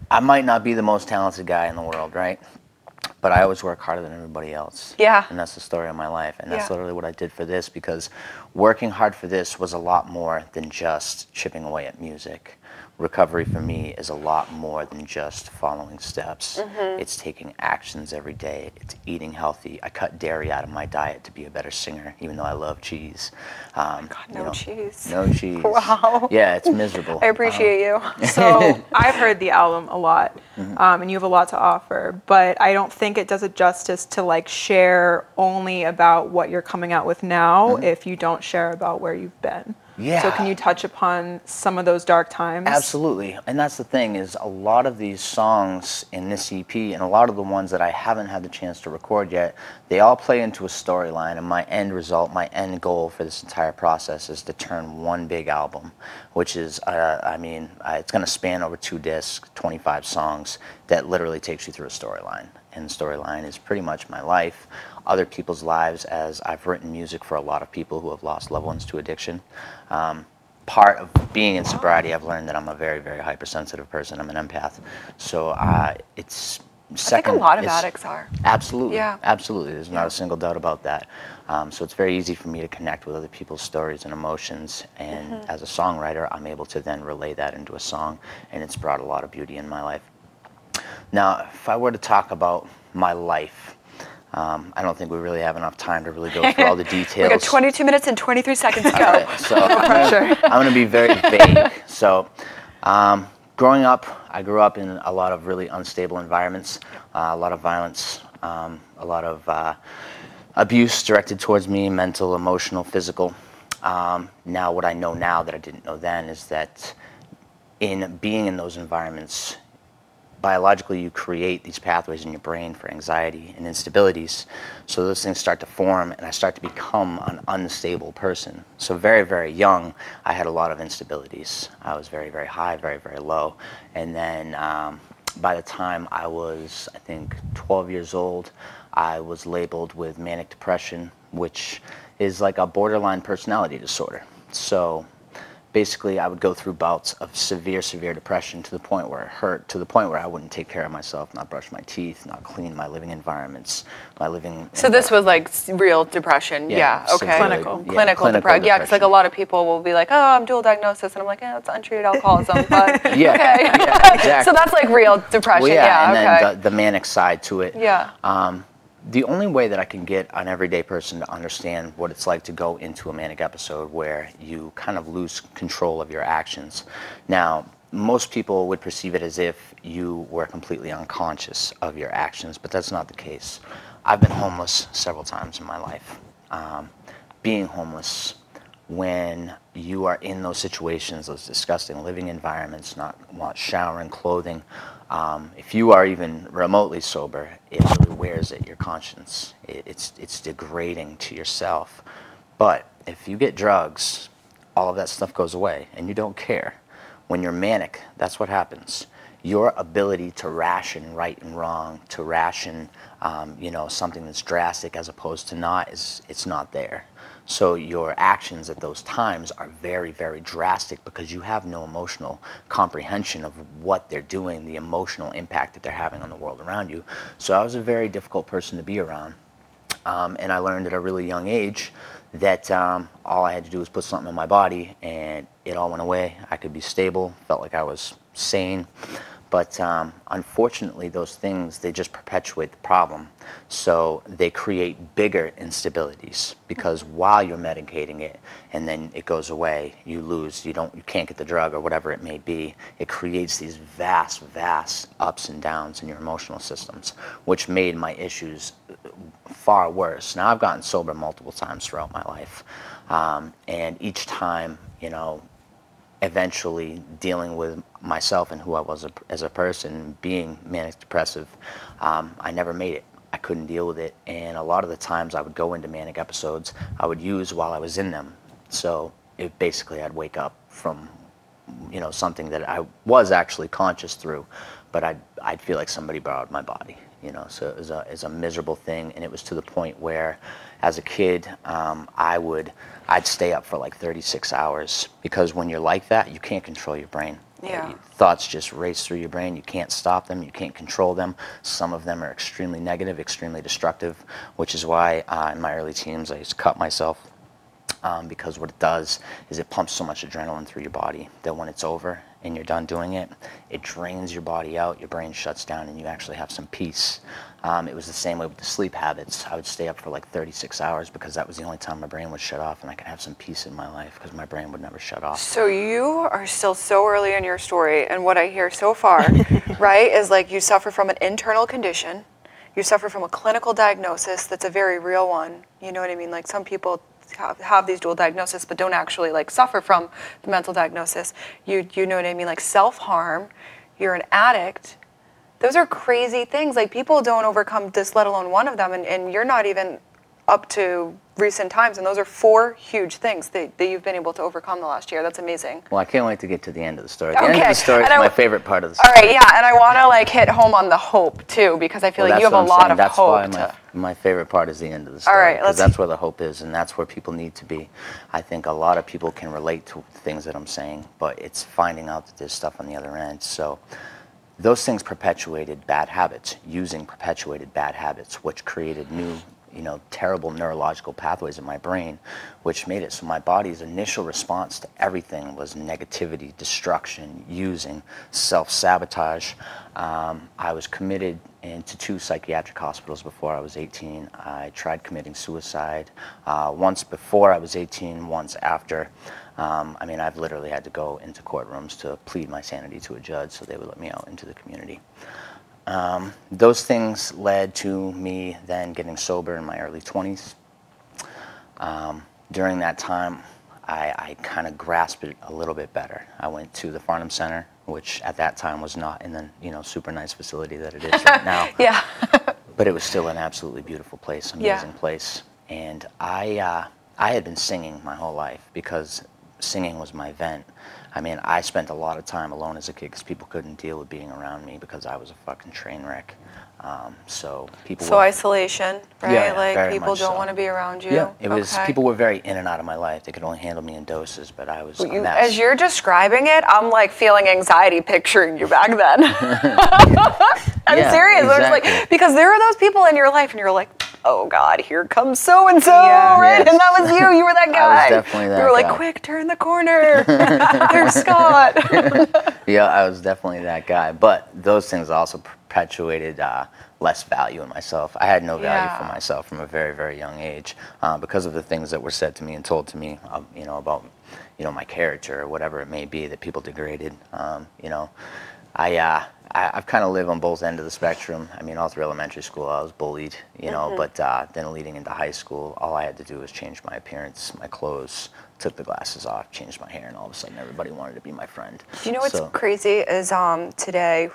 Speaker 5: I might not be the most talented guy in the world, right? But I always work harder than everybody else.
Speaker 2: Yeah.
Speaker 5: And that's the story of my life. And that's literally what I did for this, because working hard for this was a lot more than just chipping away at music. Recovery for me is a lot more than just following steps. It's taking actions every day. It's eating healthy. I cut dairy out of my diet to be a better singer, even though I love cheese.
Speaker 2: Oh my God, no cheese.
Speaker 5: No cheese.
Speaker 2: Wow.
Speaker 5: Yeah, it's miserable.
Speaker 2: I appreciate you.
Speaker 3: So I've heard the album a lot, and you have a lot to offer, but I don't think it does it justice to like share only about what you're coming out with now if you don't share about where you've been.
Speaker 5: Yeah.
Speaker 3: So can you touch upon some of those dark times?
Speaker 5: Absolutely. And that's the thing, is a lot of these songs in this EP, and a lot of the ones that I haven't had the chance to record yet, they all play into a storyline, and my end result, my end goal for this entire process is to turn one big album, which is, it's going to span over 2 discs, 25 songs, that literally takes you through a storyline. And the storyline is pretty much my life, other people's lives, as I've written music for a lot of people who have lost loved ones to addiction. Part of being in sobriety, I've learned that I'm a very, very hypersensitive person. I'm an empath. So it's second.
Speaker 2: I think a lot of addicts are.
Speaker 5: Absolutely.
Speaker 2: Yeah.
Speaker 5: Absolutely. There's not a single doubt about that. So it's very easy for me to connect with other people's stories and emotions. And as a songwriter, I'm able to then relay that into a song. And it's brought a lot of beauty in my life. Now, if I were to talk about my life, I don't think we really have enough time to really go through all the details.
Speaker 2: We got 22 minutes and 23 seconds to go.
Speaker 5: All right, so I'm going to be very vague. So growing up, I grew up in a lot of really unstable environments, a lot of violence, a lot of abuse directed towards me, mental, emotional, physical. Now what I know now that I didn't know then is that in being in those environments, biologically you create these pathways in your brain for anxiety and instabilities. So those things start to form, and I start to become an unstable person. So very, very young, I had a lot of instabilities. I was very, very high, very, very low. And then by the time I was, I think, 12 years old, I was labeled with manic depression, which is like a borderline personality disorder. So basically, I would go through bouts of severe, severe depression to the point where it hurt, to the point where I wouldn't take care of myself, not brush my teeth, not clean my living environments, my living...
Speaker 2: So this was like real depression, yeah, okay. Clinical depression, yeah, because like a lot of people will be like, oh, I'm dual diagnosis, and I'm like, it's untreated alcoholism, but okay.
Speaker 5: Yeah, exactly.
Speaker 2: So that's like real depression,
Speaker 5: well,
Speaker 2: yeah,
Speaker 5: and
Speaker 2: okay.
Speaker 5: then the manic side to it.
Speaker 2: Yeah.
Speaker 5: The only way that I can get an everyday person to understand what it's like to go into a manic episode where you kind of lose control of your actions. Now, most people would perceive it as if you were completely unconscious of your actions, but that's not the case. I've been homeless several times in my life. Being homeless, when you are in those situations, those disgusting living environments, not showering, clothing, if you are even remotely sober, it really wears at your conscience. It's degrading to yourself. But if you get drugs, all of that stuff goes away, and you don't care. When you're manic, that's what happens. Your ability to ration right and wrong, to ration, something that's drastic as opposed to not, it's not there. So your actions at those times are very, very drastic because you have no emotional comprehension of what they're doing, the emotional impact that they're having on the world around you. So I was a very difficult person to be around. And I learned at a really young age that all I had to do was put something in my body and it all went away. I could be stable, felt like I was sane. But unfortunately, those things, they just perpetuate the problem. So they create bigger instabilities because while you're medicating it and then it goes away, you lose, you can't get the drug or whatever it may be. It creates these vast, vast ups and downs in your emotional systems, which made my issues far worse. Now, I've gotten sober multiple times throughout my life. And each time, eventually dealing with myself and who I was as a person, being manic depressive, I never made it. I couldn't deal with it, and a lot of the times I would go into manic episodes I would use while I was in them. So it basically, I'd wake up from something that I was actually conscious through, but I'd feel like somebody borrowed my body. So it was a miserable thing, and it was to the point where, as a kid, I'd stay up for like 36 hours because when you're like that, you can't control your brain.
Speaker 2: Yeah.
Speaker 5: Thoughts just race through your brain. You can't stop them. You can't control them. Some of them are extremely negative, extremely destructive, which is why in my early teens I used to cut myself because what it does is it pumps so much adrenaline through your body that when it's over and you're done doing it, it drains your body out, your brain shuts down, and you actually have some peace. It was the same way with the sleep habits. I would stay up for like 36 hours because that was the only time my brain would shut off and I could have some peace in my life because my brain would never shut off.
Speaker 2: So you are still so early in your story, and what I hear so far, right, is like you suffer from an internal condition, you suffer from a clinical diagnosis that's a very real one. You know what I mean? Like some people have these dual diagnoses but don't actually like suffer from the mental diagnosis. You know what I mean? Like self-harm, you're an addict. Those are crazy things. Like people don't overcome this, let alone one of them, and you're not even up to recent times, and those are 4 huge things that you've been able to overcome the last year. That's amazing.
Speaker 5: Well, I can't wait to get to the end of the story. The end of the story is my favorite part of the story.
Speaker 2: All right, yeah, and I want to like hit home on the hope too, because I feel like you have a lot of hope.
Speaker 5: That's why my favorite part is the end of the story.
Speaker 2: All right,
Speaker 5: because that's where the hope is, and that's where people need to be. I think a lot of people can relate to things that I'm saying, but it's finding out that there's stuff on the other end. So those things perpetuated bad habits, perpetuated bad habits, which created new, terrible neurological pathways in my brain, which made it so my body's initial response to everything was negativity, destruction, using, self-sabotage. I was committed into 2 psychiatric hospitals before I was 18. I tried committing suicide once before I was 18, once after. I've literally had to go into courtrooms to plead my sanity to a judge so they would let me out into the community. Those things led to me then getting sober in my early 20s. During that time, I kind of grasped it a little bit better. I went to the Farnham Center which at that time was not in the, you know, super nice facility that it is right now.
Speaker 2: Yeah.
Speaker 5: But it was still an absolutely beautiful place, amazing place. And I had been singing my whole life because singing was my vent. I mean, I spent a lot of time alone as a kid because people couldn't deal with being around me because I was a fucking train wreck. So
Speaker 2: isolation, right?
Speaker 5: Yeah,
Speaker 2: like people don't want to be around you.
Speaker 5: Yeah, it was. People were very in and out of my life. They could only handle me in doses, but I was a mess.
Speaker 2: As you're describing it, I'm like feeling anxiety picturing you back then. I'm serious.
Speaker 5: Exactly.
Speaker 2: I was like, because there are those people in your life, and you're like, oh God, here comes so and so, right?
Speaker 5: Yes.
Speaker 2: And that was you. You were that guy.
Speaker 5: I was definitely that guy.
Speaker 2: You were like, quick, turn the corner. There's Scott.
Speaker 5: Yeah, I was definitely that guy. But those things also perpetuated less value in myself. I had no value for myself from a very, very young age because of the things that were said to me and told to me, you know, about, you know, my character or whatever it may be that people degraded. You know, I've kind of lived on both ends of the spectrum. I mean, all through elementary school, I was bullied, you know, but then leading into high school, all I had to do was change my appearance, my clothes, took the glasses off, changed my hair, and all of a sudden everybody wanted to be my friend.
Speaker 2: You know what's crazy is today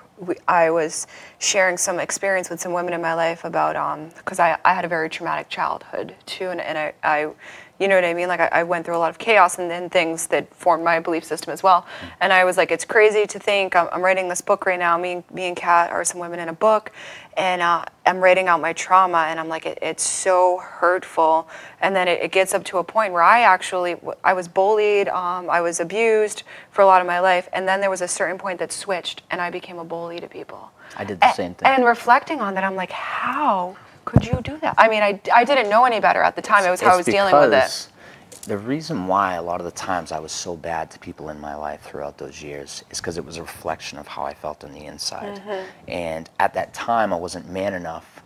Speaker 2: I was sharing some experience with some women in my life about, because I had a very traumatic childhood too, and I you know what I mean? Like I went through a lot of chaos and things that formed my belief system as well. And I was like, it's crazy to think, I'm writing this book right now, me and Kat are some women in a book, and I'm writing out my trauma, and I'm like, it's so hurtful. And then it gets up to a point where I was bullied, I was abused for a lot of my life, and then there was a certain point that switched, and I became a bully to people.
Speaker 5: I did the same thing.
Speaker 2: And reflecting on that, I'm like, how could you do that? I mean, I didn't know any better at the time. It was how I was dealing with it.
Speaker 5: The reason why a lot of the times I was so bad to people in my life throughout those years is because it was a reflection of how I felt on the inside. And at that time, I wasn't man enough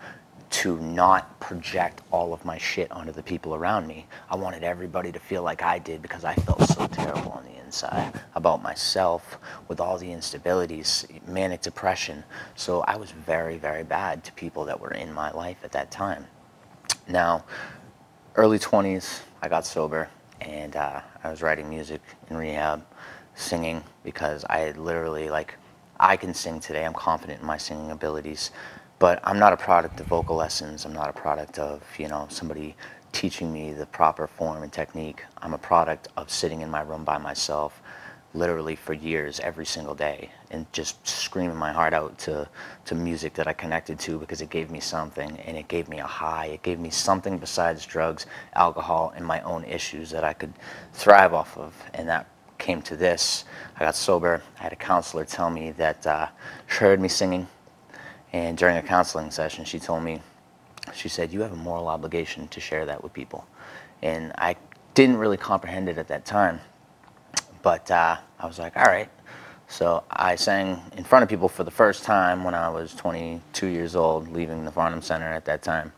Speaker 5: to not project all of my shit onto the people around me. I wanted everybody to feel like I did because I felt so terrible on the inside about myself with all the instabilities, manic depression. So I was very, very bad to people that were in my life at that time. Now, early 20s, I got sober, and I was writing music in rehab, singing, because I had literally, like, I can sing today. I'm confident in my singing abilities. But I'm not a product of vocal lessons. I'm not a product of, you know, somebody teaching me the proper form and technique. I'm a product of sitting in my room by myself, literally for years, every single day, and just screaming my heart out to music that I connected to because it gave me something, and it gave me a high. It gave me something besides drugs, alcohol, and my own issues that I could thrive off of, and that came to this. I got sober. I had a counselor tell me that she heard me singing. And during a counseling session, she told me, she said, you have a moral obligation to share that with people. And I didn't really comprehend it at that time. But I was like, all right. So I sang in front of people for the first time when I was 22 years old, leaving the Farnham Center at that time.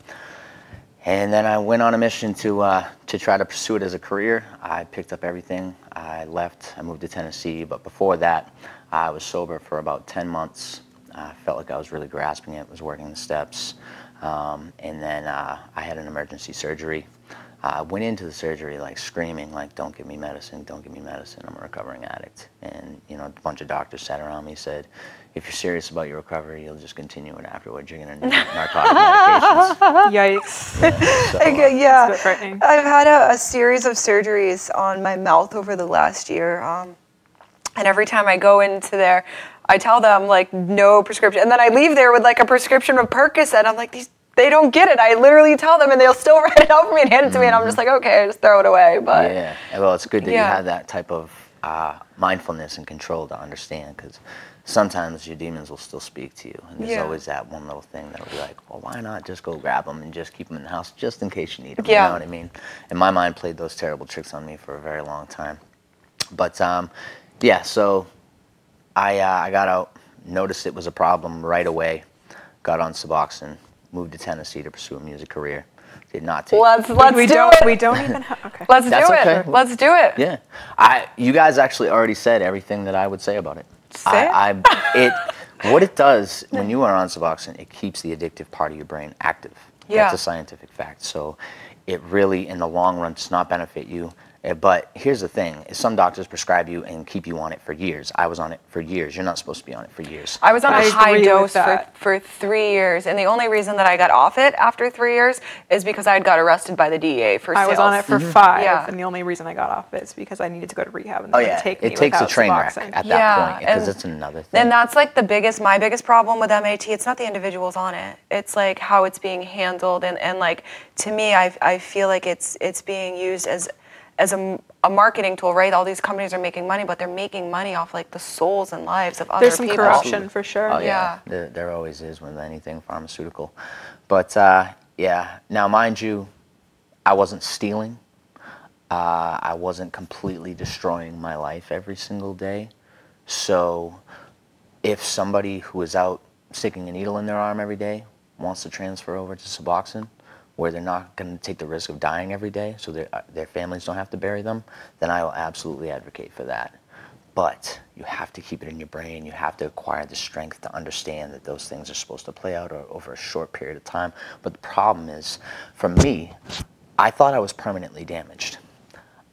Speaker 5: And then I went on a mission to try to pursue it as a career. I picked up everything. I left. I moved to Tennessee. But before that, I was sober for about 10 months. I felt like I was really grasping it, was working the steps. And then I had an emergency surgery. I went into the surgery like screaming, like, don't give me medicine, don't give me medicine, I'm a recovering addict. And, you know, a bunch of doctors sat around me and said, if you're serious about your recovery, you'll just continue it afterwards. You're going to need narcotic medications.
Speaker 3: Yikes.
Speaker 2: Yeah.
Speaker 3: It's a bit frightening.
Speaker 2: I've had a series of surgeries on my mouth over the last year. And every time I go into there, I tell them, like, no prescription. And then I leave there with, like, a prescription of Percocet. I'm like, they don't get it. I literally tell them, and they'll still write it out for me and hand it to me. And I'm just like, okay, I just throw it away. But
Speaker 5: yeah, well, it's good that you have that type of mindfulness and control to understand, because sometimes your demons will still speak to you. And there's always that one little thing that'll be like, well, why not just go grab them and just keep them in the house just in case you need them? You know what I mean? And my mind played those terrible tricks on me for a very long time. But, yeah, so I got out, noticed it was a problem right away, got on Suboxone, moved to Tennessee to pursue a music career. Did not take.
Speaker 2: Let's do it.
Speaker 3: We don't even have. Okay.
Speaker 2: Let's do it. Okay. Let's do it.
Speaker 5: Yeah, you guys actually already said everything that I would say about it. What it does when you are on Suboxone, it keeps the addictive part of your brain active. That's a scientific fact. So it really, in the long run, does not benefit you. But here's the thing, is some doctors prescribe you and keep you on it for years. I was on it for years. You're not supposed to be on it for years.
Speaker 2: I was on a high dose for 3 years, and the only reason that I got off it after 3 years is because I had got arrested by the DEA for sales.
Speaker 3: I was on it for 5, and the only reason I got off it is because I needed to go to rehab, and they take me
Speaker 5: it takes a train wreck
Speaker 3: Suboxone.
Speaker 5: at that point, because it's another thing.
Speaker 2: And that's like my biggest problem with MAT. It's not the individuals on it. It's like how it's being handled, and like, to me, I feel like it's being used as a marketing tool, right? All these companies are making money, but they're making money off like the souls and lives of other people.
Speaker 3: There's some corruption for sure.
Speaker 5: Oh yeah, there always is with anything pharmaceutical. But yeah, now mind you, I wasn't stealing. I wasn't completely destroying my life every single day. So if somebody who is out sticking a needle in their arm every day wants to transfer over to Suboxone, where they're not going to take the risk of dying every day so their families don't have to bury them, then I will absolutely advocate for that. But you have to keep it in your brain. You have to acquire the strength to understand that those things are supposed to play out over a short period of time. But the problem is, for me, I thought I was permanently damaged.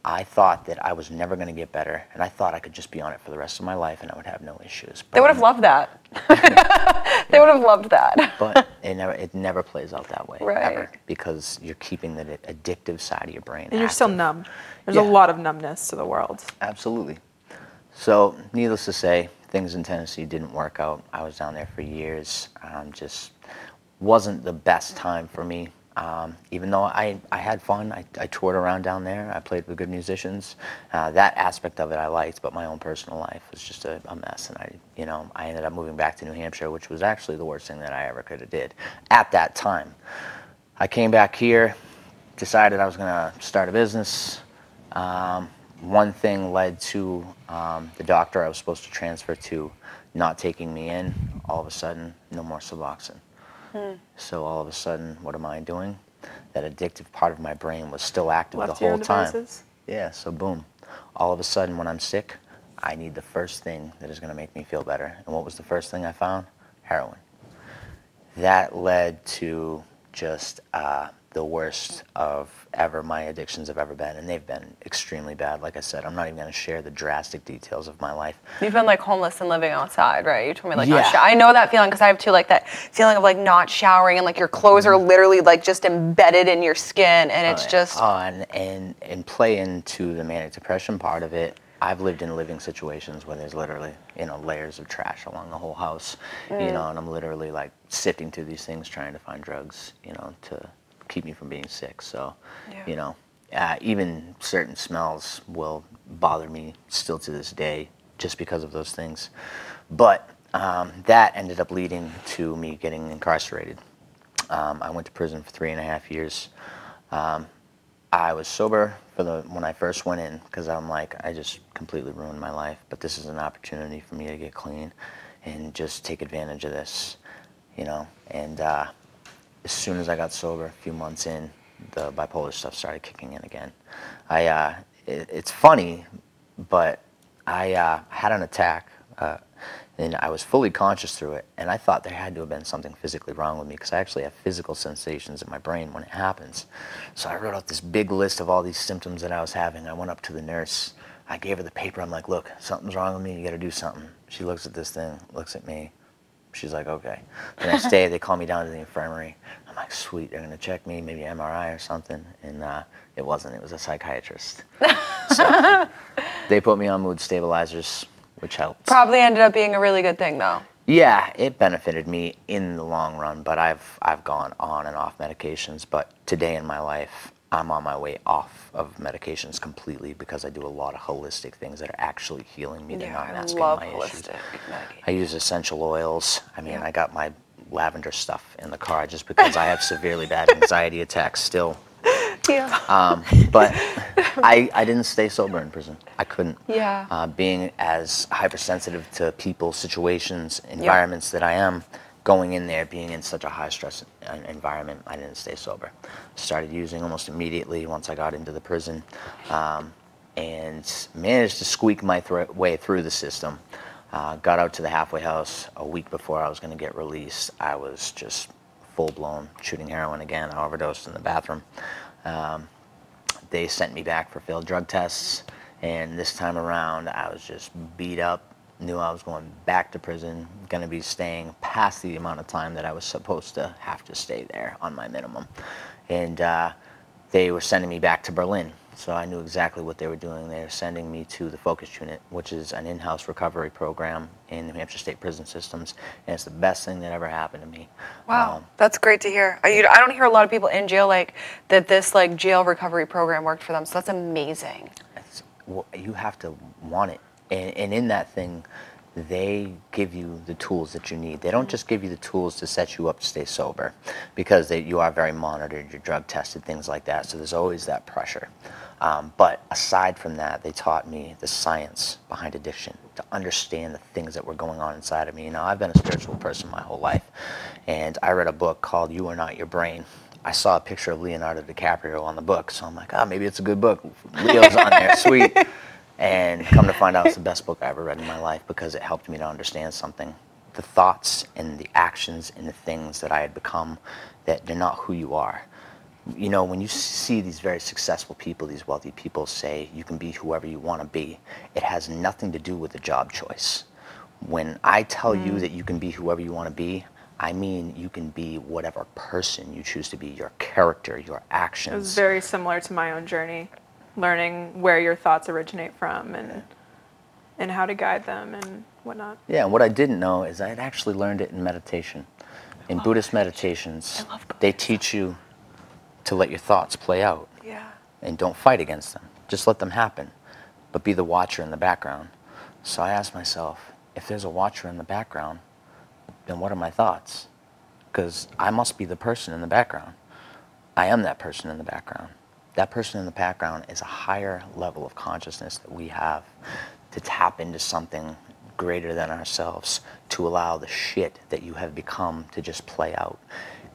Speaker 5: I thought that I was never going to get better, and I thought I could just be on it for the rest of my life and I would have no issues. But
Speaker 2: they would have loved that. They would have loved that.
Speaker 5: But it never plays out that way,
Speaker 2: right?
Speaker 5: Ever, because you're keeping the addictive side of your brain
Speaker 3: and you're still numb. There's a lot of numbness to the world.
Speaker 5: Absolutely. So, needless to say, things in Tennessee didn't work out. I was down there for years. Just wasn't the best time for me. Even though I had fun, I toured around down there, I played with good musicians. That aspect of it I liked, but my own personal life was just a mess, and I ended up moving back to New Hampshire, which was actually the worst thing that I ever could have did at that time. I came back here, decided I was going to start a business. One thing led to the doctor I was supposed to transfer to not taking me in. All of a sudden, no more Suboxone. So all of a sudden, what am I doing? That addictive part of my brain was still active the whole time.
Speaker 3: Devices.
Speaker 5: Yeah, so boom. All of a sudden, when I'm sick, I need the first thing that is going to make me feel better. And what was the first thing I found? Heroin. That led to just the worst of my addictions have ever been, and they've been extremely bad. Like I said, I'm not even going to share the drastic details of my life.
Speaker 2: You've been like homeless and living outside, right? You told me like not shower. I know that feeling because I have too, like that feeling of like not showering and like your clothes are literally like just embedded in your skin, and it's just
Speaker 5: and play into the manic depression part of it. I've lived in living situations where there's literally, layers of trash along the whole house, and I'm literally like sifting through these things trying to find drugs, to keep me from being sick. So, even certain smells will bother me still to this day just because of those things. But that ended up leading to me getting incarcerated. I went to prison for 3.5 years. I was sober when I first went in because I'm like, I just completely ruined my life. But this is an opportunity for me to get clean and just take advantage of this, And as soon as I got sober, a few months in, the bipolar stuff started kicking in again. It's funny, but I had an attack, and I was fully conscious through it, and I thought there had to have been something physically wrong with me because I actually have physical sensations in my brain when it happens. So I wrote out this big list of all these symptoms that I was having. I went up to the nurse. I gave her the paper. I'm like, look, something's wrong with me. You got to do something. She looks at this thing, looks at me. She's like, okay. The next day, they call me down to the infirmary. I'm like, sweet, they're going to check me, maybe MRI or something. And it wasn't. It was a psychiatrist. So they put me on mood stabilizers, which helped.
Speaker 2: Probably ended up being a really good thing, though.
Speaker 5: Yeah, it benefited me in the long run, but I've gone on and off medications. But today in my life, I'm on my way off of medications completely because I do a lot of holistic things that are actually healing me. They're not masking my issues. I use essential oils. I mean, I got my lavender stuff in the car just because I have severely bad anxiety attacks still. But I didn't stay sober in prison. I couldn't. Being as hypersensitive to people, situations, environments that I am, going in there, being in such a high-stress environment, I didn't stay sober. Started using almost immediately once I got into the prison, and managed to squeak my way through the system. Got out to the halfway house a week before I was going to get released. I was just full-blown shooting heroin again. I overdosed in the bathroom. they sent me back for failed drug tests, and this time around I was just beat up, knew I was going back to prison, going to be staying past the amount of time that I was supposed to have to stay there on my minimum. And they were sending me back to Berlin. So I knew exactly what they were doing. They were sending me to the Focus Unit, which is an in-house recovery program in New Hampshire State Prison Systems, and it's the best thing that ever happened to me.
Speaker 2: Wow, that's great to hear. I don't hear a lot of people in jail like that. This like jail recovery program worked for them, so that's amazing.
Speaker 5: Well, you have to want it, and in that thing, they give you the tools that you need. They don't just give you the tools to set you up to stay sober, because you are very monitored, you're drug tested, things like that, so there's always that pressure. But aside from that, they taught me the science behind addiction, to understand the things that were going on inside of me. You know, I've been a spiritual person my whole life, and I read a book called You Are Not Your Brain. I saw a picture of Leonardo DiCaprio on the book, so I'm like, maybe it's a good book. Leo's on there, sweet. And come to find out, it's the best book I ever read in my life, because it helped me to understand something. The thoughts and the actions and the things that I had become, that they're not who you are. You know, when you see these very successful people, these wealthy people say you can be whoever you want to be, it has nothing to do with the job choice. When I tell you that you can be whoever you want to be, I mean you can be whatever person you choose to be, your character, your actions.
Speaker 3: It was very similar to my own journey, learning where your thoughts originate from and how to guide them and whatnot.
Speaker 5: Yeah, and what I didn't know is I had actually learned it in meditation. In Buddhist meditations, they teach you to let your thoughts play out.
Speaker 2: Yeah.
Speaker 5: And don't fight against them. Just let them happen. But be the watcher in the background. So I asked myself, if there's a watcher in the background, then what are my thoughts? Because I must be the person in the background. I am that person in the background. That person in the background is a higher level of consciousness that we have to tap into something greater than ourselves, to allow the shit that you have become to just play out.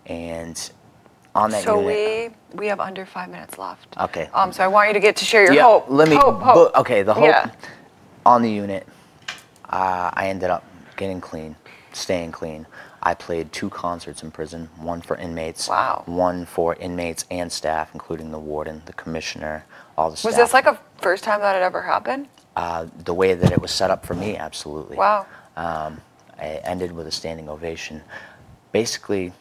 Speaker 5: And on that unit,
Speaker 2: we have under 5 minutes left.
Speaker 5: Okay.
Speaker 2: So I want you to get to share your hope.
Speaker 5: Hope. Okay, the hope.
Speaker 2: Yeah.
Speaker 5: On the unit, I ended up getting clean, staying clean. I played 2 concerts in prison, one for inmates, one for inmates and staff, including the warden, the commissioner, all the staff.
Speaker 2: Was this like a first time that had ever happened?
Speaker 5: The way that it was set up for me, absolutely.
Speaker 2: Wow.
Speaker 5: I ended with a standing ovation. Basically,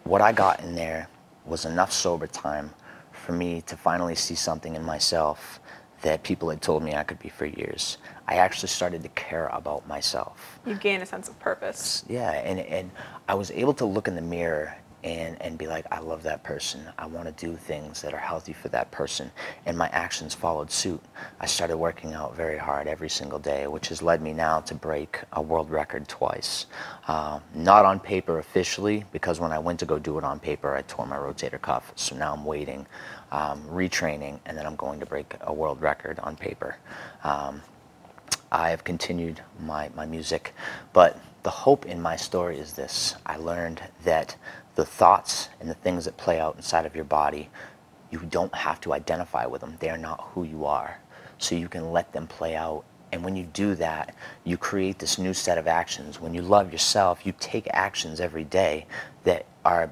Speaker 5: what I got in there was enough sober time for me to finally see something in myself that people had told me I could be for years. I actually started to care about myself.
Speaker 3: You gain a sense of purpose.
Speaker 5: Yeah, and I was able to look in the mirror and be like, I love that person. I want to do things that are healthy for that person. And my actions followed suit. I started working out very hard every single day, which has led me now to break a world record twice. Not on paper officially, because when I went to go do it on paper, I tore my rotator cuff. So now I'm waiting, retraining, and then I'm going to break a world record on paper. I have continued my music, but the hope in my story is this. I learned that the thoughts and the things that play out inside of your body, you don't have to identify with them. They are not who you are. So you can let them play out. And when you do that, you create this new set of actions. When you love yourself, you take actions every day that are,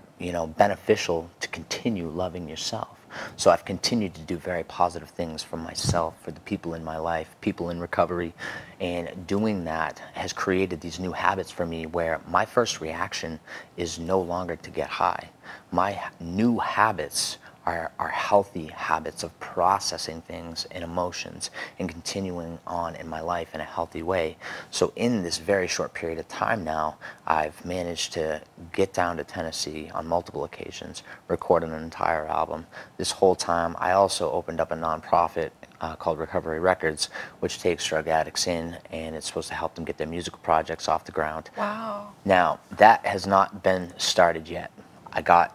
Speaker 5: beneficial to continue loving yourself. So I've continued to do very positive things for myself, for the people in my life, people in recovery, and doing that has created these new habits for me where my first reaction is no longer to get high. My new habits are healthy habits of processing things and emotions and continuing on in my life in a healthy way. So in this very short period of time now, I've managed to get down to Tennessee on multiple occasions, record an entire album. This whole time, I also opened up a nonprofit called Recovery Records, which takes drug addicts in, and it's supposed to help them get their musical projects off the ground.
Speaker 2: Wow.
Speaker 5: Now, that has not been started yet. I got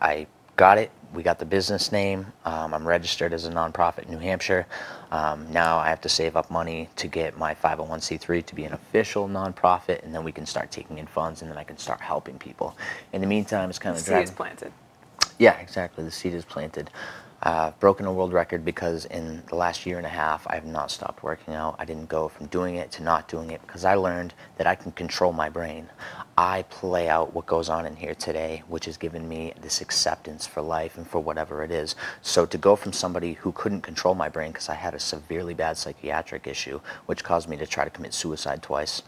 Speaker 5: it. We got the business name. I'm registered as a nonprofit in New Hampshire. Now I have to save up money to get my 501c3 to be an official nonprofit, and then we can start taking in funds, and then I can start helping people. In the meantime, it's kind of
Speaker 3: dragging. The seed is planted.
Speaker 5: Yeah, exactly. The seed is planted. I've broken a world record because in the last year and a half, I have not stopped working out. I didn't go from doing it to not doing it because I learned that I can control my brain. I play out what goes on in here today, which has given me this acceptance for life and for whatever it is. So to go from somebody who couldn't control my brain because I had a severely bad psychiatric issue, which caused me to try to commit suicide twice,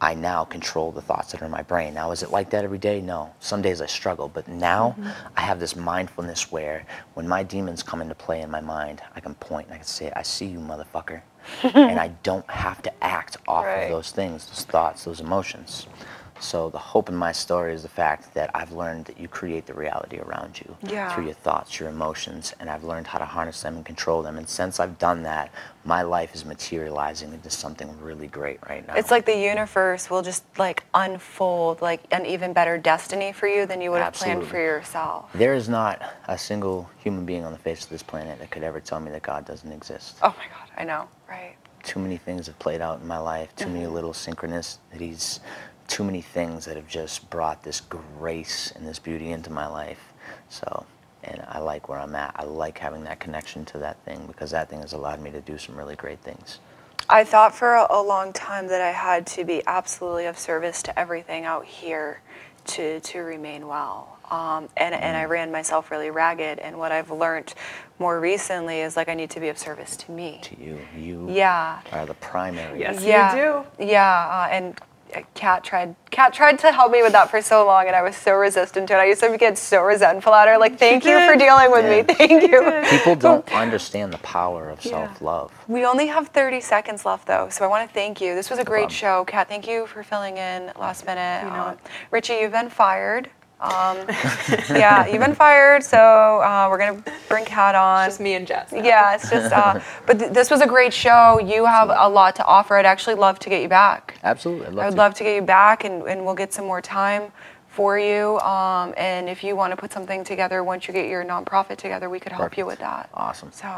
Speaker 5: I now control the thoughts that are in my brain. Now, is it like that every day? No. Some days I struggle, but now I have this mindfulness where when my demons come into play in my mind, I can point and I can say, I see you, motherfucker. And I don't have to act off of those things, those thoughts, those emotions. So the hope in my story is the fact that I've learned that you create the reality around you through your thoughts, your emotions, and I've learned how to harness them and control them. And since I've done that, my life is materializing into something really great right now.
Speaker 2: It's like the universe will just like unfold like an even better destiny for you than you would have planned for yourself.
Speaker 5: There is not a single human being on the face of this planet that could ever tell me that God doesn't exist.
Speaker 2: Oh my God, I know, right.
Speaker 5: Too many things have played out in my life, too many little synchronicities, too many things that have just brought this grace and this beauty into my life. So, and I like where I'm at. I like having that connection to that thing because that thing has allowed me to do some really great things.
Speaker 2: I thought for a long time that I had to be absolutely of service to everything out here to remain well. And I ran myself really ragged. And what I've learned more recently is like I need to be of service to me.
Speaker 5: To you. You are the primary.
Speaker 3: Yes, you do.
Speaker 2: Yeah, and Kat tried to help me with that for so long, and I was so resistant to it. I used to get so resentful at her, like, thank you for dealing with me, thank you.
Speaker 5: People don't understand the power of self-love.
Speaker 2: We only have 30 seconds left, though, so I want to thank you. This was a great show. Kat, thank you for filling in last minute. Richie, you've been fired. Yeah, you've been fired, so we're going to bring Kat on.
Speaker 3: It's just me and Jess now.
Speaker 2: Yeah, it's just, but this was a great show. You have a lot to offer. I'd actually love to get you back.
Speaker 5: Absolutely,
Speaker 2: I would love to get you back, and we'll get some more time for you. And if you want to put something together once you get your nonprofit together, we could help you with that.
Speaker 5: Awesome.
Speaker 2: So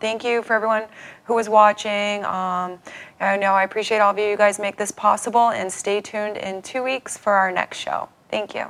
Speaker 2: thank you for everyone who was watching. I know I appreciate all of you. You guys make this possible, and stay tuned in 2 weeks for our next show. Thank you.